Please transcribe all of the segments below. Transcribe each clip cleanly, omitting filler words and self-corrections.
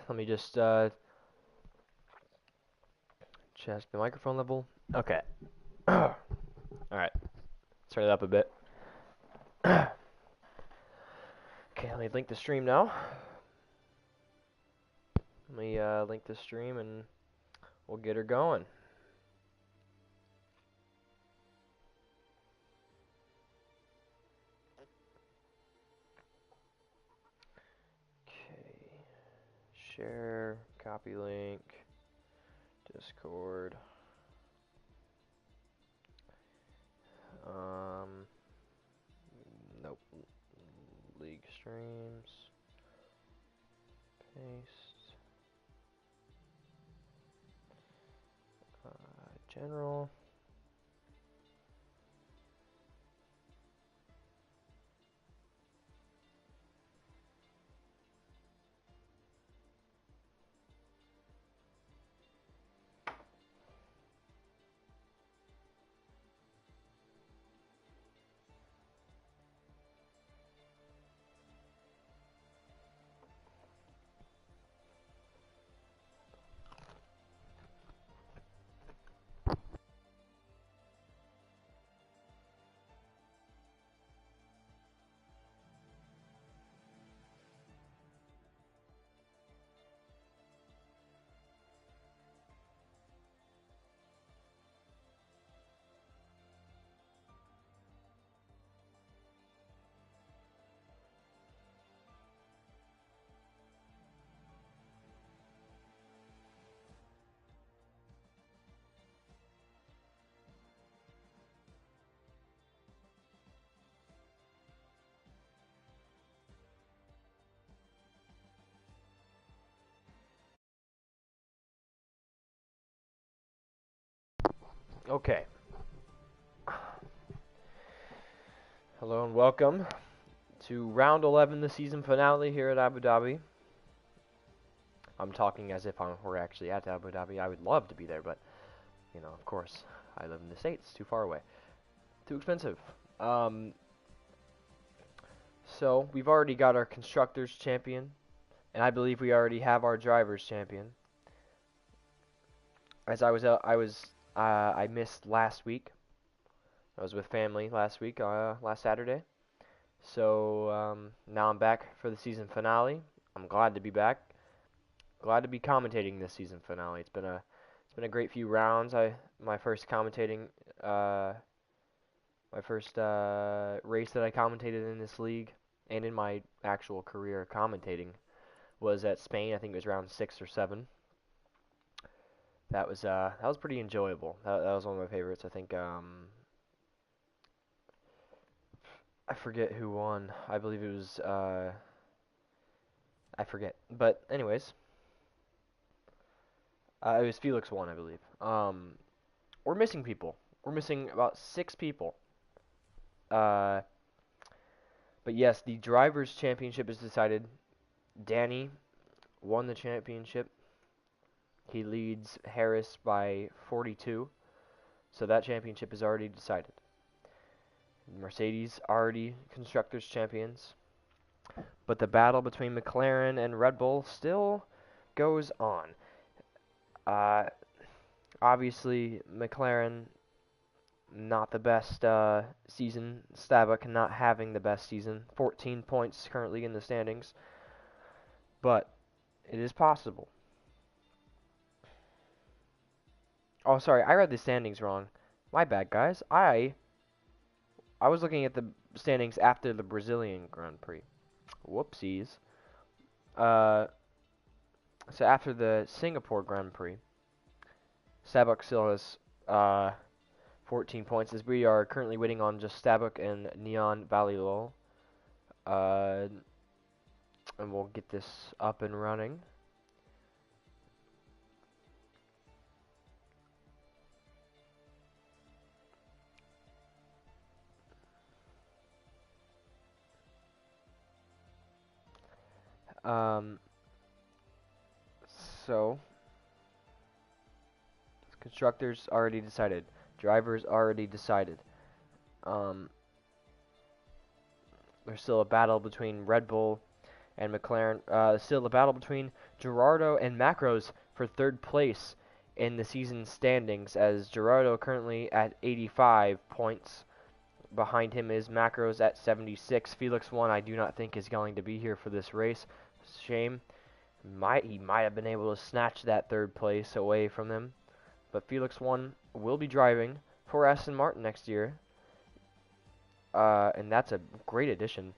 Let me just check the microphone level. Okay. All right. Turn it up a bit. Okay, let me link the stream now. Let me link the stream and we'll get her going. Okay. Share, copy link, Discord. Nope. League streams. Paste. General. Okay. Hello and welcome to round 11, the season finale here at Abu Dhabi. I'm talking as if we're actually at Abu Dhabi. I would love to be there, but, you know, of course, I live in the States, too far away. Too expensive. So, we've already got our Constructors Champion, and I believe we already have our Drivers Champion. As I missed last week. I was with family last week, last Saturday. So, now I'm back for the season finale. I'm glad to be back. Glad to be commentating this season finale. It's been a great few rounds. My first commentating my first race that I commentated in this league and in my actual career commentating was at Spain. I think it was round 6 or 7. That was pretty enjoyable. That was one of my favorites. I think I forget who won. I believe it was I forget. But anyways, it was Felix won, I believe. We're missing people. We're missing about 6 people. But yes, the Drivers' Championship is decided. Danny won the championship. He leads Harris by 42. So that championship is already decided. Mercedes already Constructors Champions. But the battle between McLaren and Red Bull still goes on. Obviously, McLaren not the best season. Starbuck not having the best season. 14 points currently in the standings. But it is possible. Oh, sorry, I read the standings wrong. My bad, guys. I was looking at the standings after the Brazilian Grand Prix. Whoopsies. So after the Singapore Grand Prix, Starbuck still has 14 points, as we are currently waiting on just Starbuck and Neon Balilol. And we'll get this up and running. So constructors already decided, drivers already decided. There's still a battle between Red Bull and McLaren. Still the battle between Gerardo and Macros for third place in the season standings, as Gerardo currently at 85 points. Behind him is Macros at 76. Felix 1 I do not think is going to be here for this race. Shame. He might have been able to snatch that third place away from them. But Felix 1 will be driving for Aston Martin next year. And that's a great addition.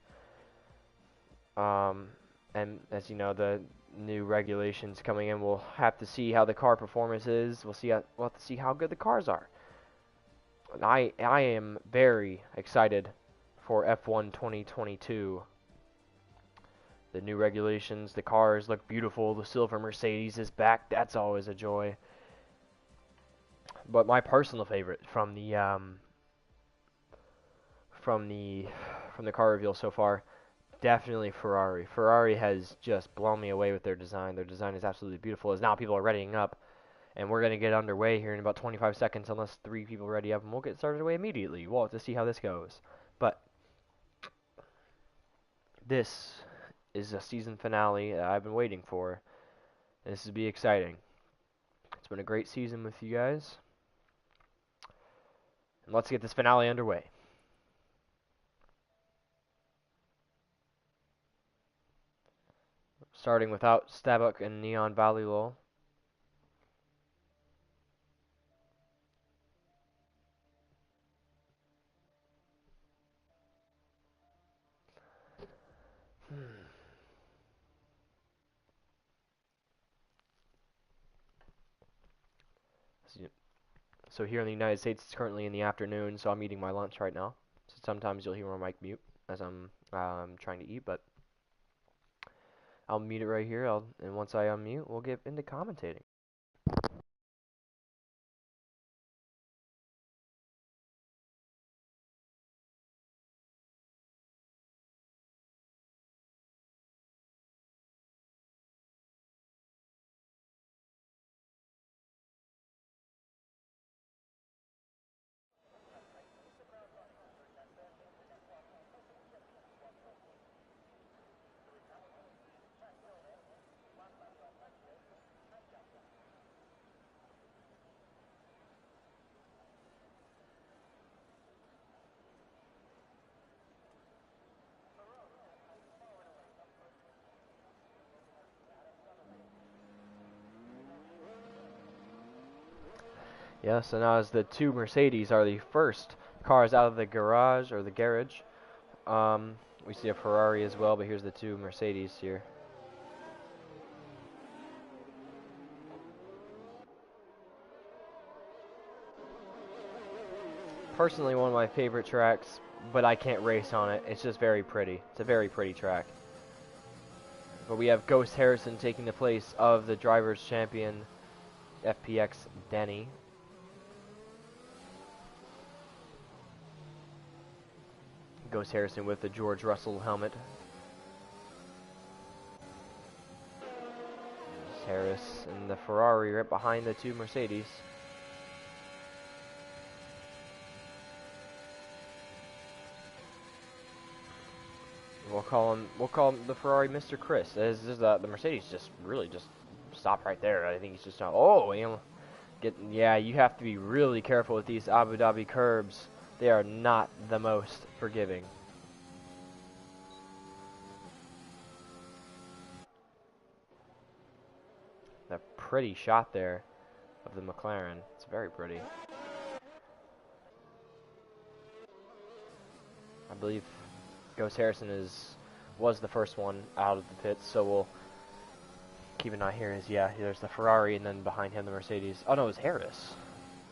And as you know, the new regulations coming in, we'll have to see how the car performance is. We'll have to see how good the cars are. And I am very excited for F1 2022. The new regulations, the cars look beautiful. The silver Mercedes is back. That's always a joy. But my personal favorite from the car reveal so far, definitely Ferrari. Ferrari has just blown me away with their design. Their design is absolutely beautiful. As now people are readying up, and we're gonna get underway here in about 25 seconds, unless 3 people ready up, and we'll get started away immediately. We'll have to see how this goes. But this is a season finale that I've been waiting for. And this will be exciting. It's been a great season with you guys. And let's get this finale underway. Starting without Starbuck and Neon Valley Lowell. So here in the United States, it's currently in the afternoon, so I'm eating my lunch right now. So sometimes you'll hear my mic mute as I'm trying to eat, but I'll mute it right here, and once I unmute, we'll get into commentating. Yeah, so now as the 2 Mercedes are the first cars out of the garage, or the garage. We see a Ferrari as well, but here's the 2 Mercedes here. Personally, one of my favorite tracks, but I can't race on it. It's just very pretty. It's a very pretty track. But we have Ghost Harrison taking the place of the Drivers' Champion, FPX Denny. Ghost Harrison with the George Russell helmet. There's Harris and the Ferrari right behind the 2 Mercedes. We'll call him the Ferrari Mr. Chris. The Mercedes just really just stop right there. I think he's just not. Oh, yeah. You have to be really careful with these Abu Dhabi curbs. They are not the most forgiving. A pretty shot there of the McLaren. It's very pretty. I believe Ghost Harrison was the first one out of the pits, so we'll keep an eye here. There's the Ferrari, and then behind him the Mercedes. Oh no, it was Harris.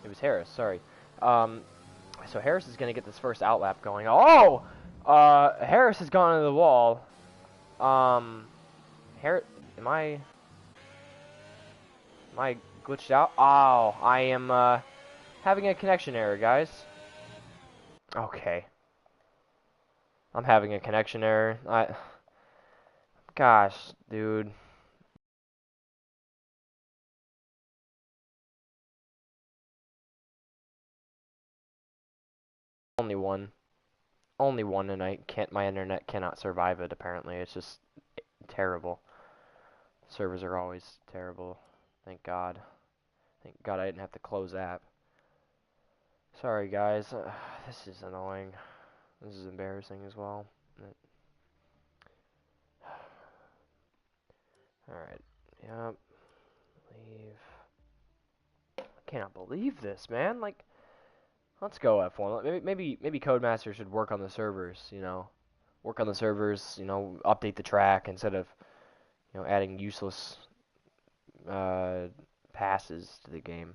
It was Harris. Sorry. So Harris is going to get this first outlap going. Oh, Harris has gone into the wall. Am I glitched out? Oh, I am having a connection error, guys. Okay. I'm having a connection error. Gosh, dude. Only one, and my internet cannot survive it. Apparently, it's just terrible. Servers are always terrible. Thank God. Thank God I didn't have to close app. Sorry guys, this is annoying. This is embarrassing as well. Alright, yep. Leave. I cannot believe this, man. Like, let's go F1. Maybe Codemaster should work on the servers, you know. Work on the servers, you know, update the track instead of, you know, adding useless passes to the game.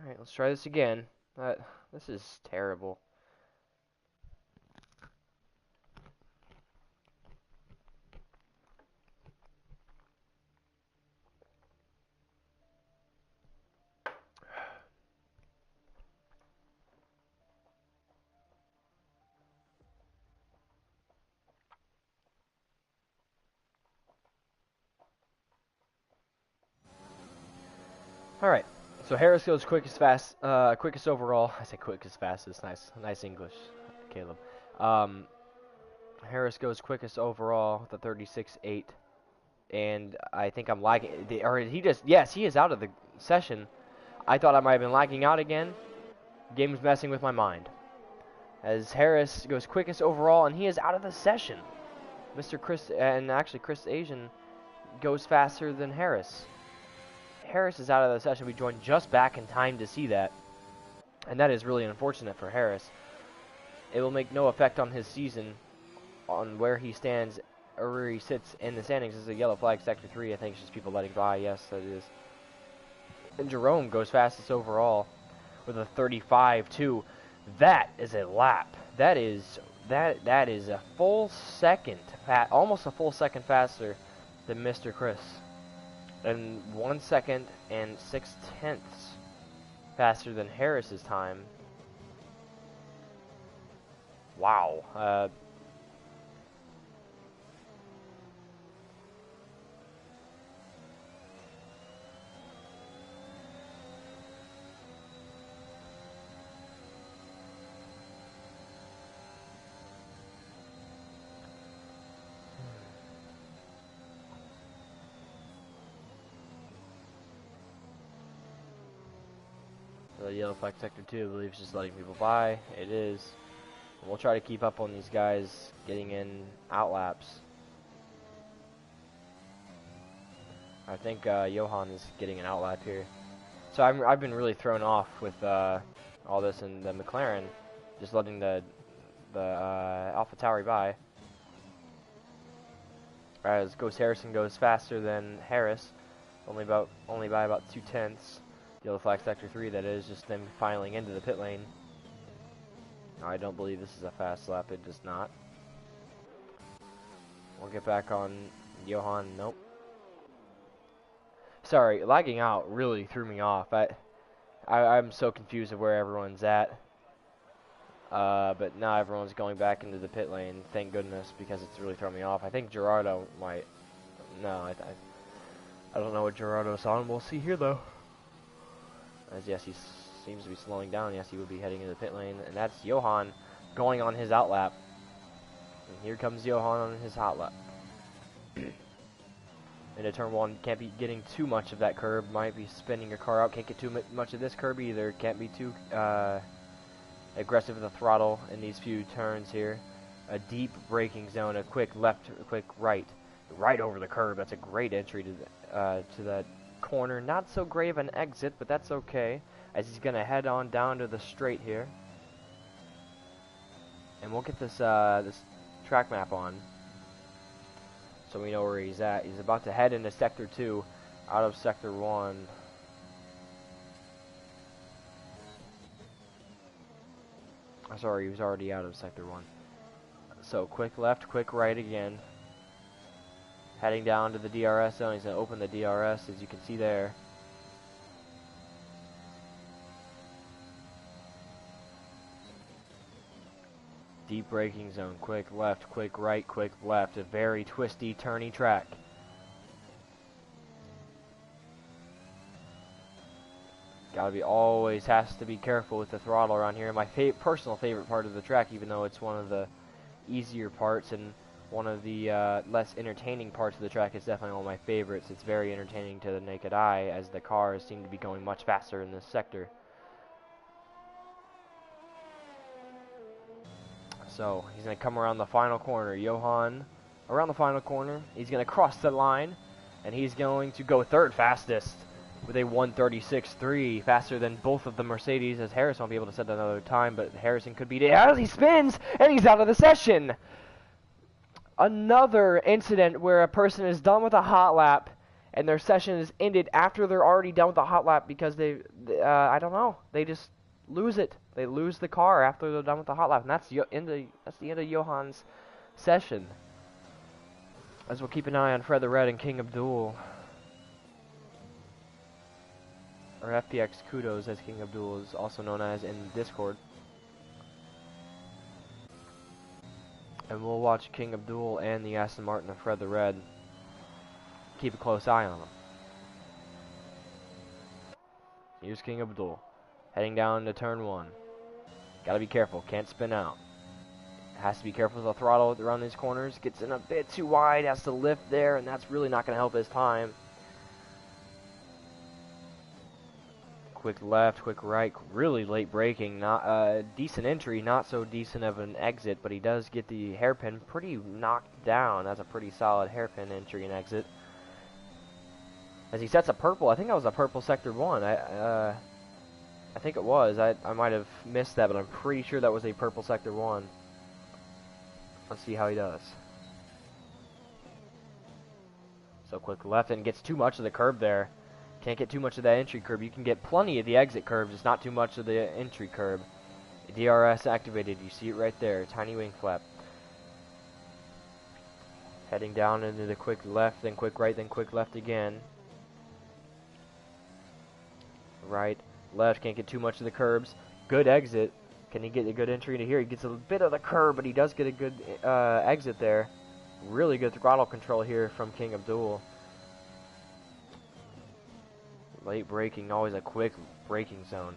Alright, let's try this again. This is terrible. Alright, so Harris goes quickest overall. I say quickest fastest. Nice English, Caleb. Harris goes quickest overall, the 36.8. And I think I'm lagging. Yes, he is out of the session. I thought I might have been lagging out again. Game's messing with my mind. As Harris goes quickest overall, and he is out of the session. Chris Asian goes faster than Harris. Harris is out of the session. We joined just back in time to see that. And that is really unfortunate for Harris. It will make no effect on his season, on where he stands or where he sits in the standings. This is a yellow flag, Sector 3. I think it's just people letting by. Yes, that is. And Jerome goes fastest overall with a 35.2. That is a lap. That is a full second, almost a full second faster than Mr. Chris. And 1 second and 6/10 faster than Harris's time. Wow. The yellow flag Sector 2, I believe, is just letting people by. It is. We'll try to keep up on these guys getting in outlaps. I think Johan is getting an outlap here. So I've been really thrown off with all this, and the McLaren just letting the AlphaTauri by. As Ghost Harrison goes faster than Harris, only by about 2/10. Yellow flag Sector 3, that is, just them filing into the pit lane. I don't believe this is a fast lap, it does not. We'll get back on Johan, nope. Sorry, lagging out really threw me off. I'm so confused of where everyone's at. But now everyone's going back into the pit lane, thank goodness, because it's really thrown me off. I think Gerardo might, no, I don't know what Gerardo's on, we'll see here though. As yes, he seems to be slowing down. Yes, he would be heading into the pit lane. And that's Johan going on his outlap. And here comes Johan on his outlap. Into turn 1, can't be getting too much of that curb. Might be spinning your car out. Can't get too much of this curb either. Can't be too aggressive with the throttle in these few turns here. A deep braking zone. A quick left, a quick right. Right over the curb. That's a great entry to that corner. Not so great of an exit, but that's okay, as he's gonna head on down to the straight here, and we'll get this this track map on so we know where he's at. He's about to head into Sector 2 out of Sector 1. Sorry, he was already out of Sector 1. So quick left, quick right again. Heading down to the DRS zone. He's going to open the DRS, as you can see there. Deep braking zone. Quick left, quick right, quick left. A very twisty, turny track. Gotta be always has to be careful with the throttle around here. My personal favorite part of the track, even though it's one of the easier parts and one of the less entertaining parts of the track, is definitely one of my favorites. It's very entertaining to the naked eye as the cars seem to be going much faster in this sector. So he's going to come around the final corner. Johan around the final corner. He's going to cross the line, and he's going to go third fastest with a 1:36.3, faster than both of the Mercedes, as Harrison won't be able to set another time, but Harrison could beat it as he spins, and he's out of the session. Another incident where a person is done with a hot lap, and their session is ended after they're already done with the hot lap because I don't know, they just lose it. They lose the car after they're done with the hot lap, and that's the end of Johan's session. As we'll keep an eye on Fred the Red and King Abdul. Or FPX Kudos, as King Abdul is also known as in Discord. And we'll watch King Abdul and the Aston Martin of Fred the Red. Keep a close eye on them. Here's King Abdul, heading down to turn 1. Gotta be careful, can't spin out. Has to be careful with the throttle around these corners. Gets in a bit too wide, has to lift there, and that's really not going to help his time. Quick left, quick right, really late braking. Not decent entry, not so decent of an exit, but he does get the hairpin pretty knocked down. That's a pretty solid hairpin entry and exit. As he sets a purple, I think that was a purple sector 1. I think it was. I might have missed that, but I'm pretty sure that was a purple sector 1. Let's see how he does. So quick left and gets too much of the curb there. Can't get too much of that entry curb. You can get plenty of the exit curb, just not too much of the entry curb. DRS activated. You see it right there. Tiny wing flap. Heading down into the quick left, then quick right, then quick left again. Right, left. Can't get too much of the curbs. Good exit. Can he get a good entry into here? He gets a bit of the curb, but he does get a good exit there. Really good throttle control here from King Abdul. Late braking, always a quick braking zone.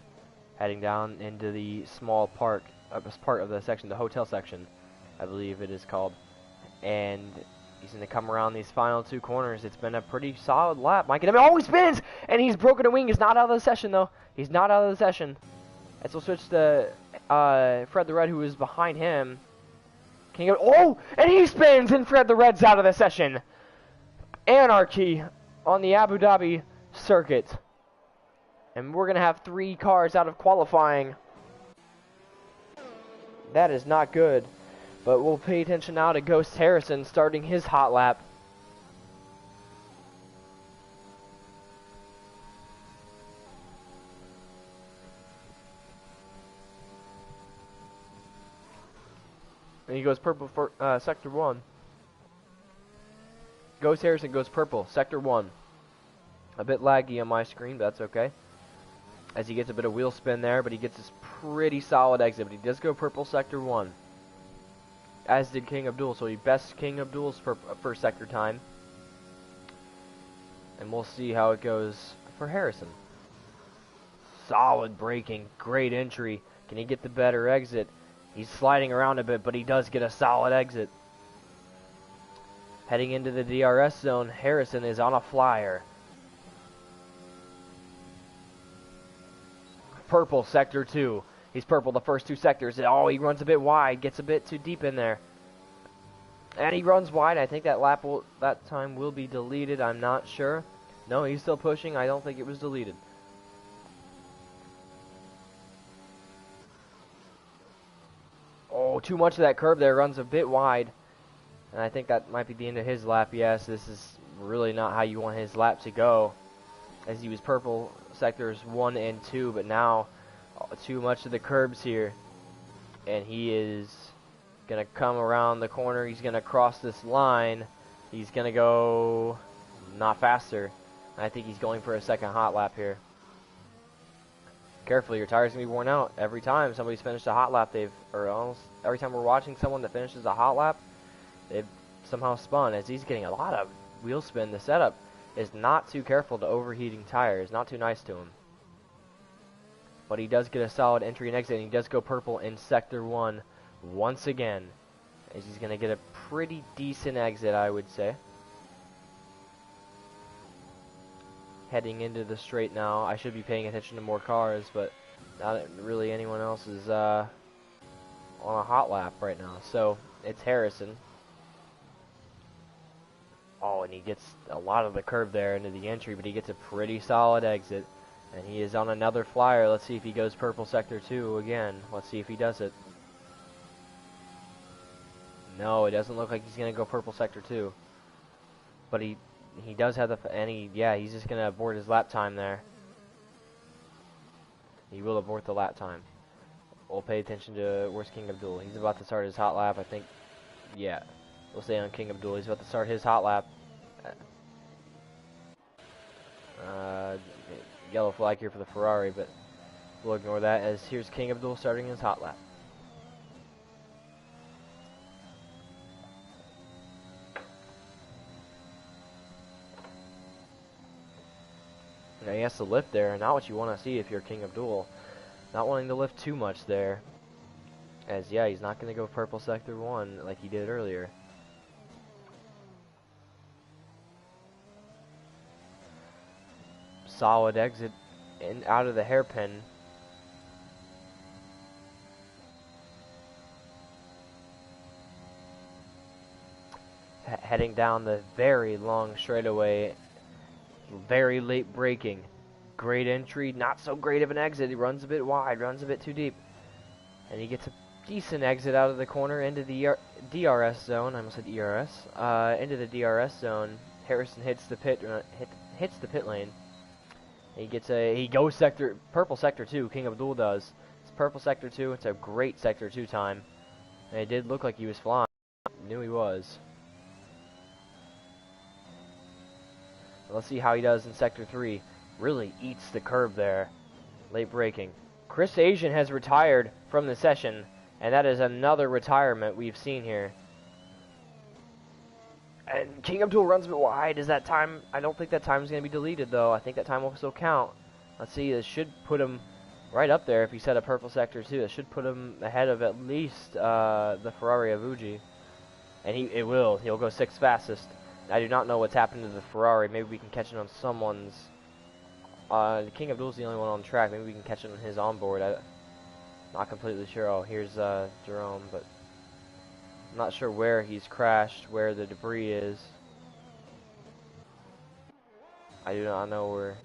Heading down into the small part of the section, the hotel section, I believe it is called. And he's going to come around these final 2 corners. It's been a pretty solid lap. Mike and oh, he spins! And he's broken a wing. He's not out of the session, though. He's not out of the session. And so we'll switch to Fred the Red, who is behind him. Can you go? Oh! And he spins, and Fred the Red's out of the session. Anarchy on the Abu Dhabi circuit. And we're going to have 3 cars out of qualifying. That is not good. But we'll pay attention now to Ghost Harrison starting his hot lap. And he goes purple for sector 1. Ghost Harrison goes purple, sector 1. A bit laggy on my screen, but that's okay. As he gets a bit of wheel spin there, but he gets this pretty solid exit. But he does go purple sector 1. As did King Abdul, so he bests King Abdul's first sector time. And we'll see how it goes for Harrison. Solid braking, great entry. Can he get the better exit? He's sliding around a bit, but he does get a solid exit. Heading into the DRS zone, Harrison is on a flyer. Purple, sector 2. He's purple the first 2 sectors. Oh, he runs a bit wide, gets a bit too deep in there. And he runs wide. I think that time will be deleted. I'm not sure. No, he's still pushing. I don't think it was deleted. Oh, too much of that curb there. Runs a bit wide. And I think that might be the end of his lap. Yes, this is really not how you want his lap to go. As he was purple sectors 1 and 2, but now too much of the curbs here. And he is going to come around the corner. He's going to cross this line. He's going to go not faster. I think he's going for a second hot lap here. Carefully, your tires going to be worn out. Every time somebody's finished a hot lap, every time we're watching someone that finishes a hot lap, they've somehow spun. As he's getting a lot of wheel spin, the setup is not too careful to overheating tires. Not too nice to him. but he does get a solid entry and exit, and he does go purple in Sector 1 once again, as he's going to get a pretty decent exit, I would say. Heading into the straight now. I should be paying attention to more cars, but not really anyone else is on a hot lap right now. So it's Harrison. Oh, and he gets a lot of the curb there into the entry, but he gets a pretty solid exit. And he is on another flyer. Let's see if he goes purple sector 2 again. Let's see if he does it. No, it doesn't look like he's going to go purple sector 2. But he does have the, and he's just going to abort his lap time there. He will abort the lap time. We'll pay attention to, where's King Abdul? He's about to start his hot lap, I think. Yeah, we'll stay on King Abdul. He's about to start his hot lap. Yellow flag here for the Ferrari, but we'll ignore that, as here's King Abdul starting his hot lap. Now he has to lift there, not what you want to see if you're King Abdul. Not wanting to lift too much there. As, yeah, he's not going to go purple sector 1 like he did earlier. Solid exit in out of the hairpin. Heading down the very long straightaway. Very late braking. Great entry, not so great of an exit. He runs a bit wide, runs a bit too deep. And he gets a decent exit out of the corner into the DRS zone. I almost said ERS. Into the DRS zone. Harrison hits the hits the pit lane. He goes purple sector 2. King Abdul does. It's purple sector 2. It's a great sector 2 time. And it did look like he was flying. Knew he was. Let's see how he does in sector 3. Really eats the curb there. Late braking. Chris Asian has retired from the session, and that is another retirement we've seen here. And King Abdul runs a bit wide. Is that time? I don't think that time is going to be deleted, though. I think that time will still count. Let's see. This should put him right up there if he set a purple sector 2. It should put him ahead of at least the Ferrari Avugi. And it will. He'll go 6th fastest. I do not know what's happened to the Ferrari. Maybe we can catch it on someone's. King Abdul's the only one on track. Maybe we can catch it on his onboard. I'm not completely sure. Oh, here's Jerome, but I'm not sure where he's crashed, where the debris is. I do not know where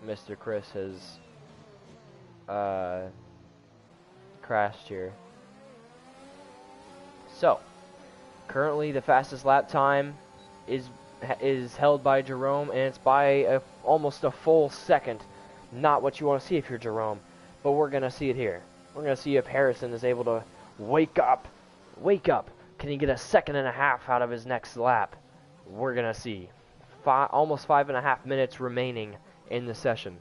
Mr. Chris has crashed here. So, currently the fastest lap time is held by Jerome, and it's by almost a full second. Not what you want to see if you're Jerome, but we're going to see it here. We're going to see if Harrison is able to wake up. Can he get a second and a half out of his next lap? We're going to see. Almost 5.5 minutes remaining in the session.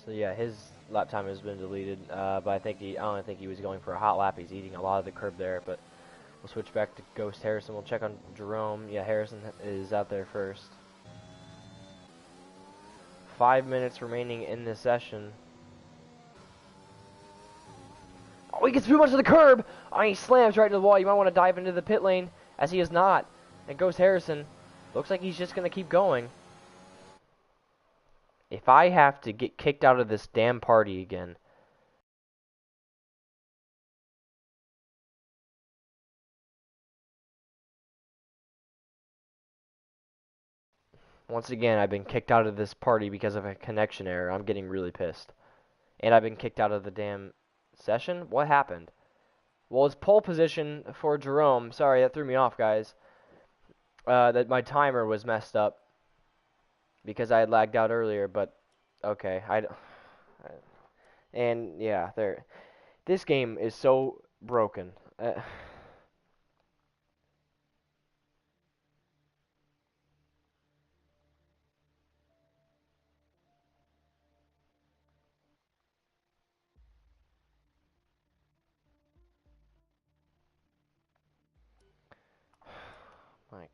So yeah, his lap time has been deleted, but I don't think he was going for a hot lap. He's eating a lot of the curb there, but we'll switch back to Ghost Harrison. We'll check on Jerome. Yeah, Harrison is out there first. 5 minutes remaining in this session. Oh, he gets too much of the curb! Oh, he slams right into the wall. You might want to dive into the pit lane, as he is not. And Ghost Harrison looks like he's just going to keep going. If I have to get kicked out of this damn party again. Once again, I've been kicked out of this party because of a connection error. I'm getting really pissed. And I've been kicked out of the damn session? What happened? Well, it's pole position for Jerome. Sorry, that threw me off, guys. That my timer was messed up. Because I had lagged out earlier, but okay. And yeah, this game is so broken. My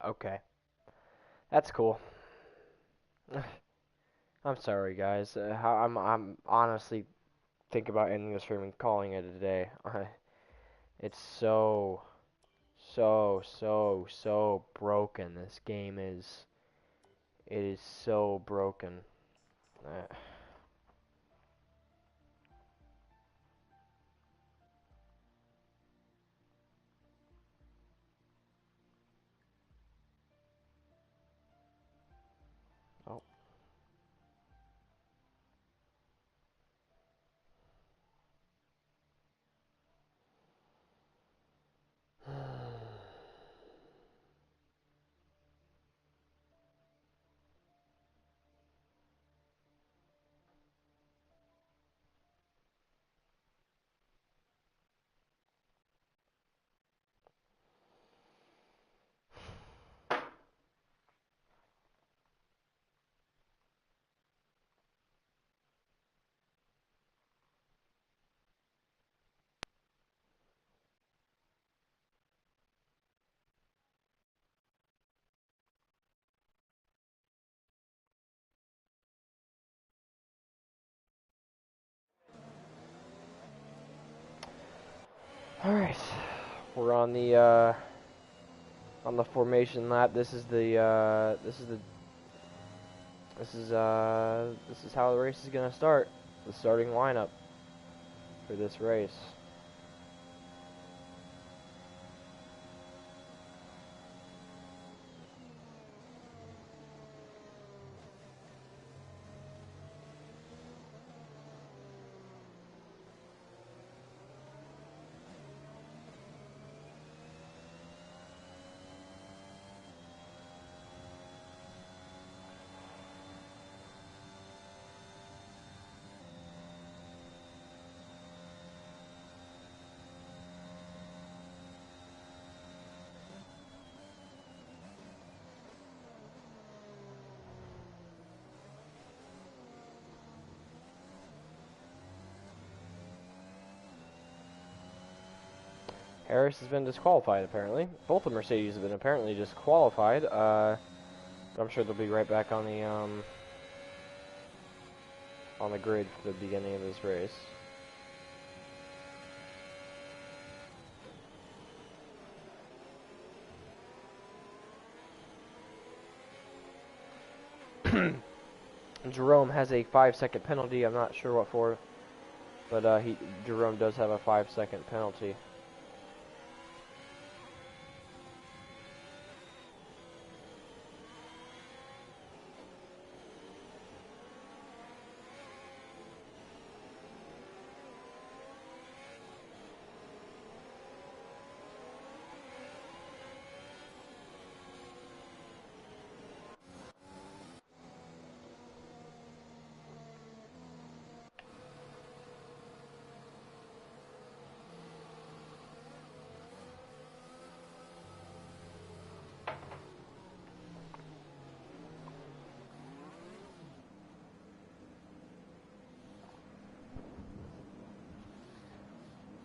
okay, that's cool. I'm sorry, guys. I'm honestly thinking about ending the stream and calling it a day. It's so broken. This game is. It is so broken. Uh, oh. All right, we're on the formation lap. This is how the race is gonna start. The starting lineup for this race. Harris has been disqualified apparently. Both the Mercedes have been apparently disqualified. But I'm sure they'll be right back on the grid for the beginning of this race. Jerome has a 5-second penalty. I'm not sure what for, but Jerome does have a 5-second penalty.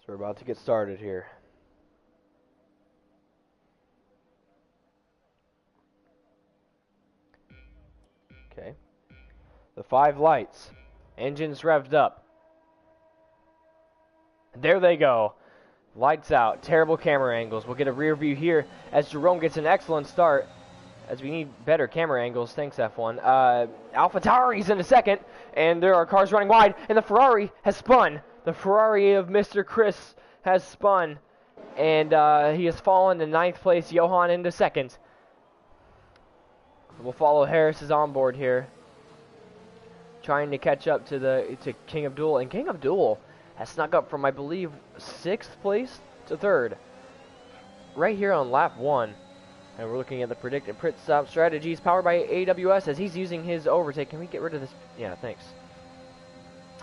So we're about to get started here. Okay. The 5 lights. Engines revved up. There they go. Lights out. Terrible camera angles. We'll get a rear view here as Jerome gets an excellent start. As we need better camera angles. Thanks, F1. AlphaTauri's in a second. And there are cars running wide. And the Ferrari has spun. The Ferrari of Mr. Chris has spun. And he has fallen to 9th place. Johan into 2nd. We'll follow Harris's onboard here. Trying to catch up to King Abdul. And King Abdul has snuck up from, I believe, 6th place to 3rd. Right here on lap 1. And we're looking at the predicted pit stop strategies powered by AWS as he's using his overtake. Can we get rid of this? Yeah, thanks.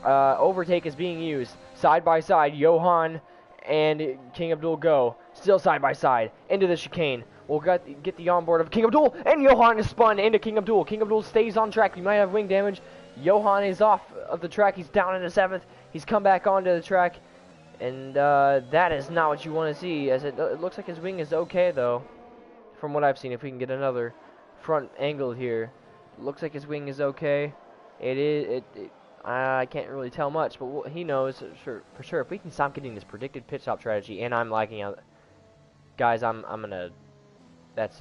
Overtake is being used. Side by side, Johan and King Abdul go. Still side by side. Into the chicane. We'll get the onboard of King Abdul. And Johan is spun into King Abdul. King Abdul stays on track. He might have wing damage. Johan is off of the track. He's down into 7th. He's come back onto the track. And that is not what you want to see. As it looks like his wing is okay, though. From what I've seen, if we can get another front angle here. Looks like his wing is okay. I can't really tell much, but he knows for sure. If we can stop getting this predicted pit stop strategy, and I'm lagging out, guys, I'm gonna. That's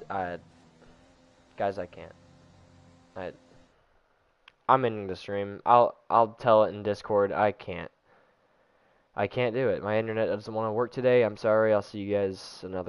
guys, I can't. I'm ending the stream. I'll tell it in Discord. I can't do it. My internet doesn't want to work today. I'm sorry. I'll see you guys another.